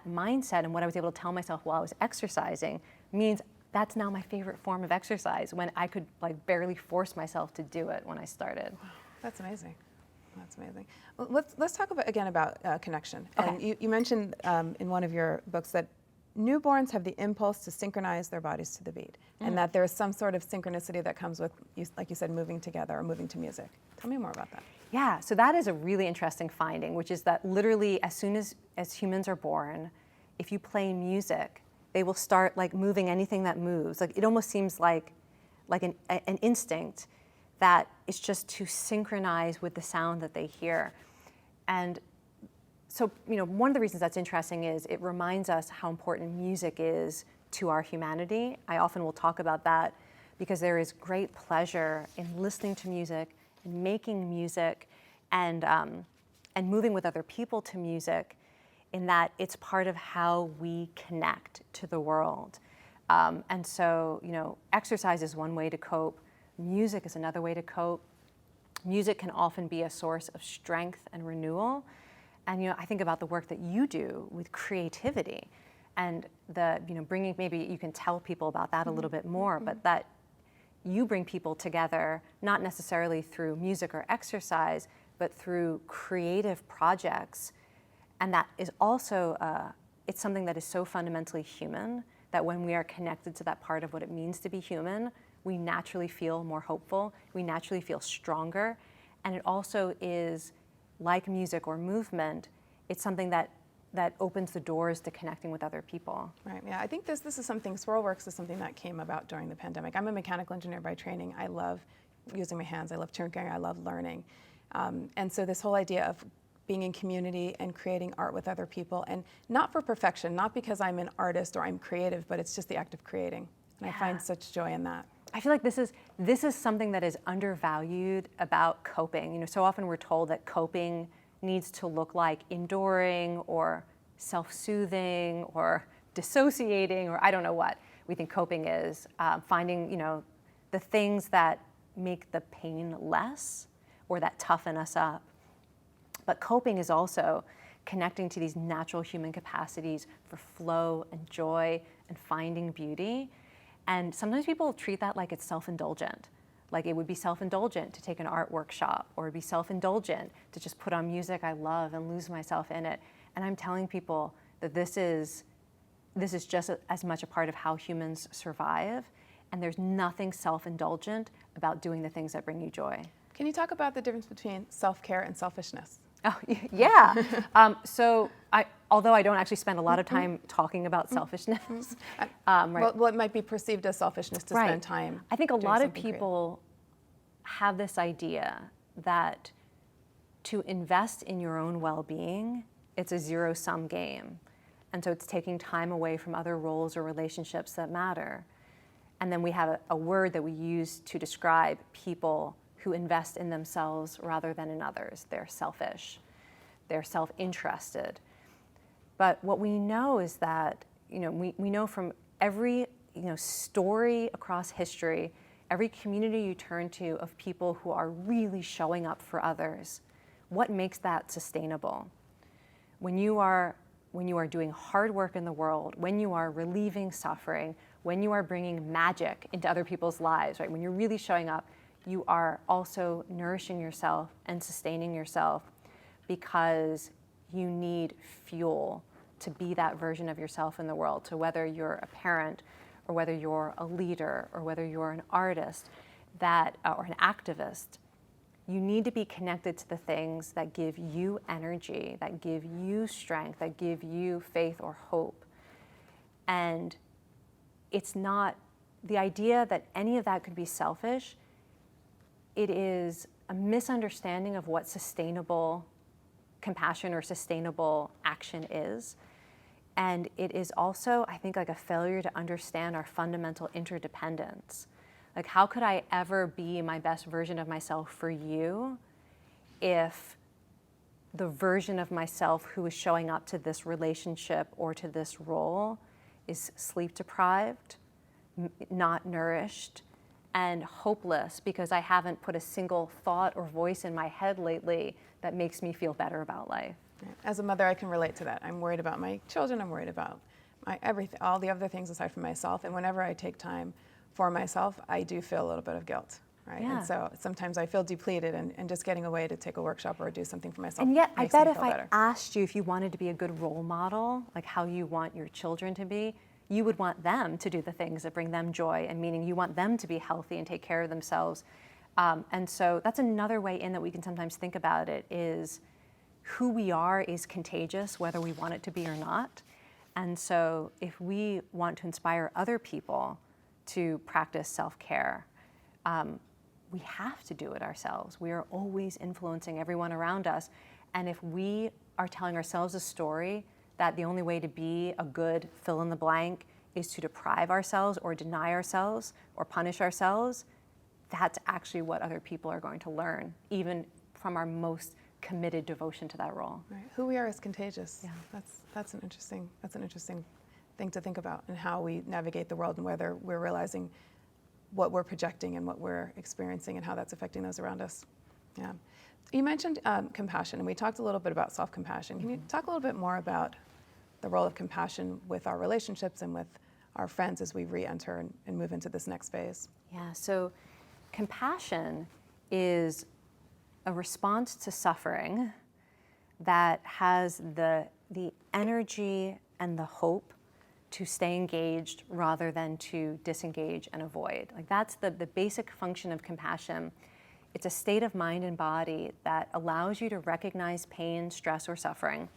mindset, and what I was able to tell myself while I was exercising, means that's now my favorite form of exercise, when I could like barely force myself to do it when I started. Wow, that's amazing. That's amazing. Well, let's talk about connection. Okay. And you mentioned in one of your books that newborns have the impulse to synchronize their bodies to the beat, and that there is some sort of synchronicity that comes with, like you said, moving together or moving to music. Tell me more about that. Yeah, so that is a really interesting finding, which is that literally as soon as humans are born, if you play music, they will start like moving anything that moves. Like it almost seems like an instinct that is just to synchronize with the sound that they hear. And so, one of the reasons that's interesting is it reminds us how important music is to our humanity. I often will talk about that because there is great pleasure in listening to music and making music and moving with other people to music, in that it's part of how we connect to the world. And so, exercise is one way to cope. Music is another way to cope. Music can often be a source of strength and renewal. And I think about the work that you do with creativity, and bringing, maybe you can tell people about that a little bit more, but that you bring people together, not necessarily through music or exercise, but through creative projects. And that is also, it's something that is so fundamentally human, that when we are connected to that part of what it means to be human, we naturally feel more hopeful, we naturally feel stronger. And it also is, like music or movement, it's something that opens the doors to connecting with other people. Right, yeah, I think this is something, SwirlWorks is something that came about during the pandemic. I'm a mechanical engineer by training. I love using my hands, I love tinkering, I love learning. And so this whole idea of being in community and creating art with other people, and not for perfection, not because I'm an artist or I'm creative, but it's just the act of creating. And I find such joy in that. I feel like this is something that is undervalued about coping. So often we're told that coping needs to look like enduring or self-soothing or dissociating, or I don't know what we think coping is. Finding, the things that make the pain less or that toughen us up. But coping is also connecting to these natural human capacities for flow and joy and finding beauty. And sometimes people treat that like it's self-indulgent. Like it would be self-indulgent to take an art workshop, or it'd be self-indulgent to just put on music I love and lose myself in it. And I'm telling people that this is just as much a part of how humans survive. And there's nothing self-indulgent about doing the things that bring you joy. Can you talk about the difference between self-care and selfishness? Oh, yeah. Although I don't actually spend a lot of time talking about selfishness. Right. Well, it might be perceived as selfishness to spend time. I think a lot of people have this idea that to invest in your own well-being, it's a zero-sum game. And so it's taking time away from other roles or relationships that matter. And then we have a word that we use to describe people who invest in themselves rather than in others. They're selfish, they're self-interested. But what we know is that, we know from every, story across history, every community you turn to of people who are really showing up for others, what makes that sustainable? When you are doing hard work in the world, when you are relieving suffering, when you are bringing magic into other people's lives, right? When you're really showing up, you are also nourishing yourself and sustaining yourself, because you need fuel to be that version of yourself in the world. So whether you're a parent, or whether you're a leader, or whether you're an artist or an activist, you need to be connected to the things that give you energy, that give you strength, that give you faith or hope. And it's not the idea that any of that could be selfish. It is a misunderstanding of what sustainable compassion or sustainable action is. And it is also, I think, like a failure to understand our fundamental interdependence. Like, how could I ever be my best version of myself for you if the version of myself who is showing up to this relationship or to this role is sleep deprived, not nourished, and hopeless because I haven't put a single thought or voice in my head lately that makes me feel better about life. As a mother, I can relate to that. I'm worried about my children, I'm worried about my everything, all the other things aside from myself, and whenever I take time for myself, I do feel a little bit of guilt. Right? Yeah. And so sometimes I feel depleted, and just getting away to take a workshop or do something for myself And yet, I makes bet me if feel I better. asked you if you wanted to be a good role model, like how you want your children to be, you would want them to do the things that bring them joy and meaning. You want them to be healthy and take care of themselves. And so that's another way in that we can sometimes think about it is who we are is contagious, whether we want it to be or not. And so if we want to inspire other people to practice self-care, we have to do it ourselves. We are always influencing everyone around us. And if we are telling ourselves a story that the only way to be a good fill in the blank is to deprive ourselves or deny ourselves or punish ourselves, that's actually what other people are going to learn, even from our most committed devotion to that role. Right. Who we are is contagious. Yeah. That's an interesting thing to think about, and how we navigate the world and whether we're realizing what we're projecting and what we're experiencing and how that's affecting those around us. Yeah. You mentioned compassion, and we talked a little bit about self-compassion. Can you talk a little bit more about the role of compassion with our relationships and with our friends as we re-enter and move into this next phase? Yeah, so compassion is a response to suffering that has the energy and the hope to stay engaged rather than to disengage and avoid. Like, that's the basic function of compassion. It's a state of mind and body that allows you to recognize pain, stress, or suffering.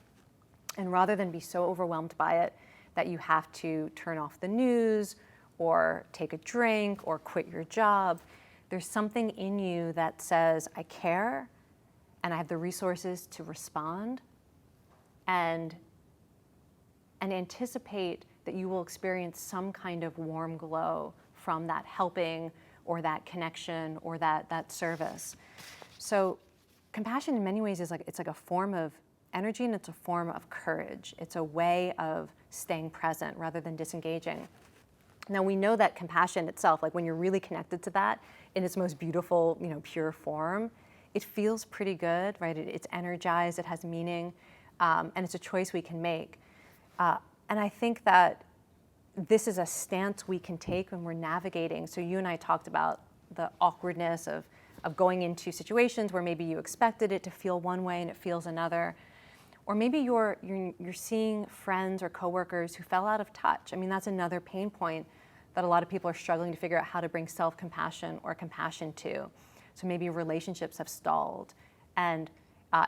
And rather than be so overwhelmed by it that you have to turn off the news or take a drink or quit your job, there's something in you that says, I care and I have the resources to respond and anticipate that you will experience some kind of warm glow from that helping or that connection or that service. So compassion in many ways is it's like a form of energy, and it's a form of courage. It's a way of staying present rather than disengaging. Now, we know that compassion itself, like when you're really connected to that in its most beautiful, pure form, it feels pretty good, right? It's energized, it has meaning, and it's a choice we can make. And I think that this is a stance we can take when we're navigating. So you and I talked about the awkwardness of going into situations where maybe you expected it to feel one way and it feels another. Or maybe you're seeing friends or coworkers who fell out of touch. I mean, that's another pain point that a lot of people are struggling to figure out how to bring self-compassion or compassion to. So maybe relationships have stalled. And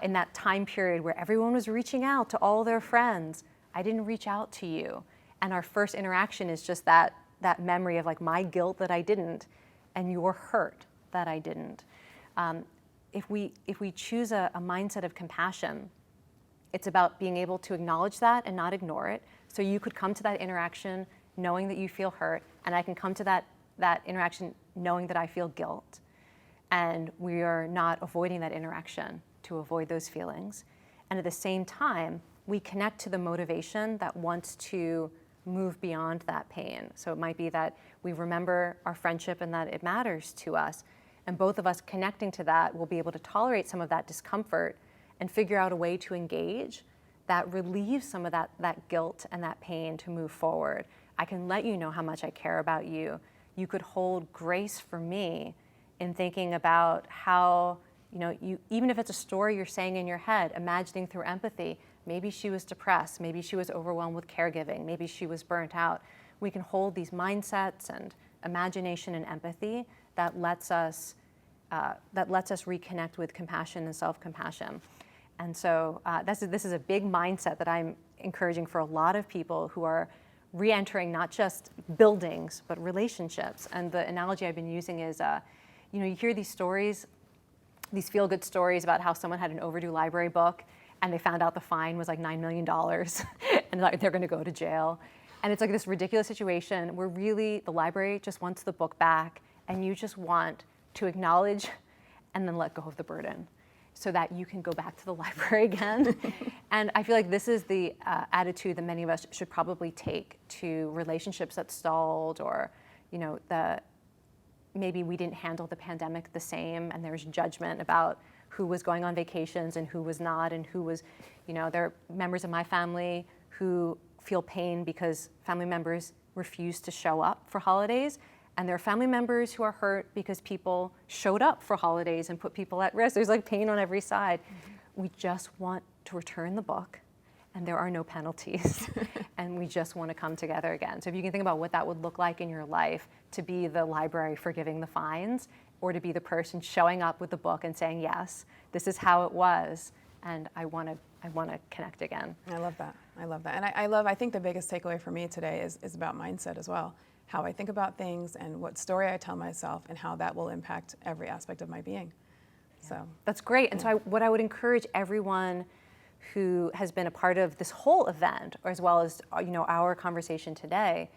in that time period where everyone was reaching out to all their friends, I didn't reach out to you. And our first interaction is just that memory of like my guilt that I didn't and your hurt that I didn't. If we choose a mindset of compassion, it's about being able to acknowledge that and not ignore it. So you could come to that interaction knowing that you feel hurt, and I can come to that interaction knowing that I feel guilt. And we are not avoiding that interaction to avoid those feelings. And at the same time, we connect to the motivation that wants to move beyond that pain. So it might be that we remember our friendship and that it matters to us. And both of us connecting to that will be able to tolerate some of that discomfort and figure out a way to engage that relieves some of that guilt and that pain to move forward. I can let you know how much I care about you. You could hold grace for me in thinking about how, you, even if it's a story you're saying in your head, imagining through empathy, maybe she was depressed, maybe she was overwhelmed with caregiving, maybe she was burnt out. We can hold these mindsets and imagination and empathy that lets us reconnect with compassion and self-compassion. And so this is a big mindset that I'm encouraging for a lot of people who are re-entering not just buildings, but relationships. And the analogy I've been using is, you hear these stories, these feel-good stories about how someone had an overdue library book, and they found out the fine was like $9 million and like they're going to go to jail. And it's like this ridiculous situation where really the library just wants the book back, and you just want to acknowledge and then let go of the burden so that you can go back to the library again. And I feel like this is the attitude that many of us should probably take to relationships that stalled, or, you know, maybe we didn't handle the pandemic the same, and there's judgment about who was going on vacations and who was not, and who was, you know, there are members of my family who feel pain because family members refuse to show up for holidays, and there are family members who are hurt because people showed up for holidays and put people at risk. There's like pain on every side. Mm-hmm. We just want to return the book, and there are no penalties, and we just want to come together again. So if you can think about what that would look like in your life, to be the library forgiving the fines, or to be the person showing up with the book and saying, yes, this is how it was, and I want to connect again. I love that. I love that. And I think the biggest takeaway for me today is about mindset as well. How I think about things and what story I tell myself, and how that will impact every aspect of my being. Yeah. So that's great. And so what I would encourage everyone who has been a part of this whole event, or as well as, you know, our conversation today,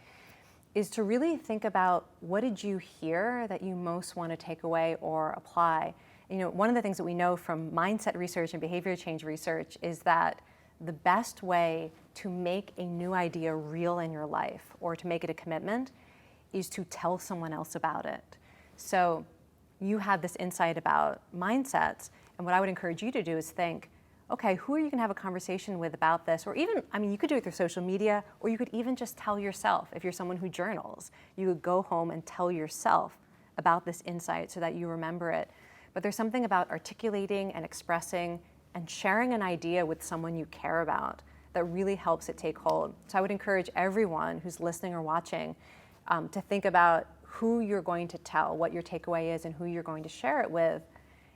is to really think about, what did you hear that you most want to take away or apply? You know, one of the things that we know from mindset research and behavior change research is that the best way to make a new idea real in your life, or to make it a commitment, is to tell someone else about it. So you have this insight about mindsets, and what I would encourage you to do is think, okay, who are you going to have a conversation with about this? Or even, I mean, you could do it through social media, or you could even just tell yourself. If you're someone who journals, you would go home and tell yourself about this insight so that you remember it. But there's something about articulating and expressing and sharing an idea with someone you care about that really helps it take hold. So I would encourage everyone who's listening or watching to think about who you're going to tell, what your takeaway is, and who you're going to share it with.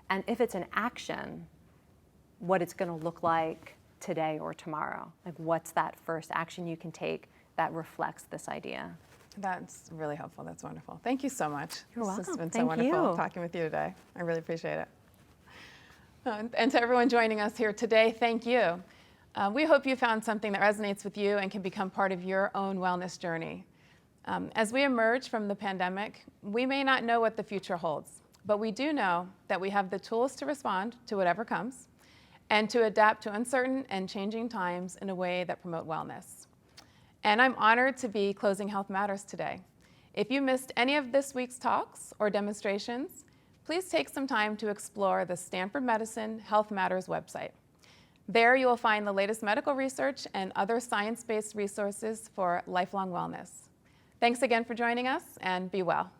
And if it's an action, what it's going to look like today or tomorrow. Like, what's that first action you can take that reflects this idea? That's really helpful. That's wonderful. Thank you so much. You're welcome. This has been Thank so wonderful you. talking with you today. I really appreciate it. And to everyone joining us here today, thank you. We hope you found something that resonates with you and can become part of your own wellness journey. As we emerge from the pandemic, we may not know what the future holds, but we do know that we have the tools to respond to whatever comes, and to adapt to uncertain and changing times in a way that promote wellness. And I'm honored to be closing Health Matters today. If you missed any of this week's talks or demonstrations, please take some time to explore the Stanford Medicine Health Matters website. There you will find the latest medical research and other science-based resources for lifelong wellness. Thanks again for joining us, and be well.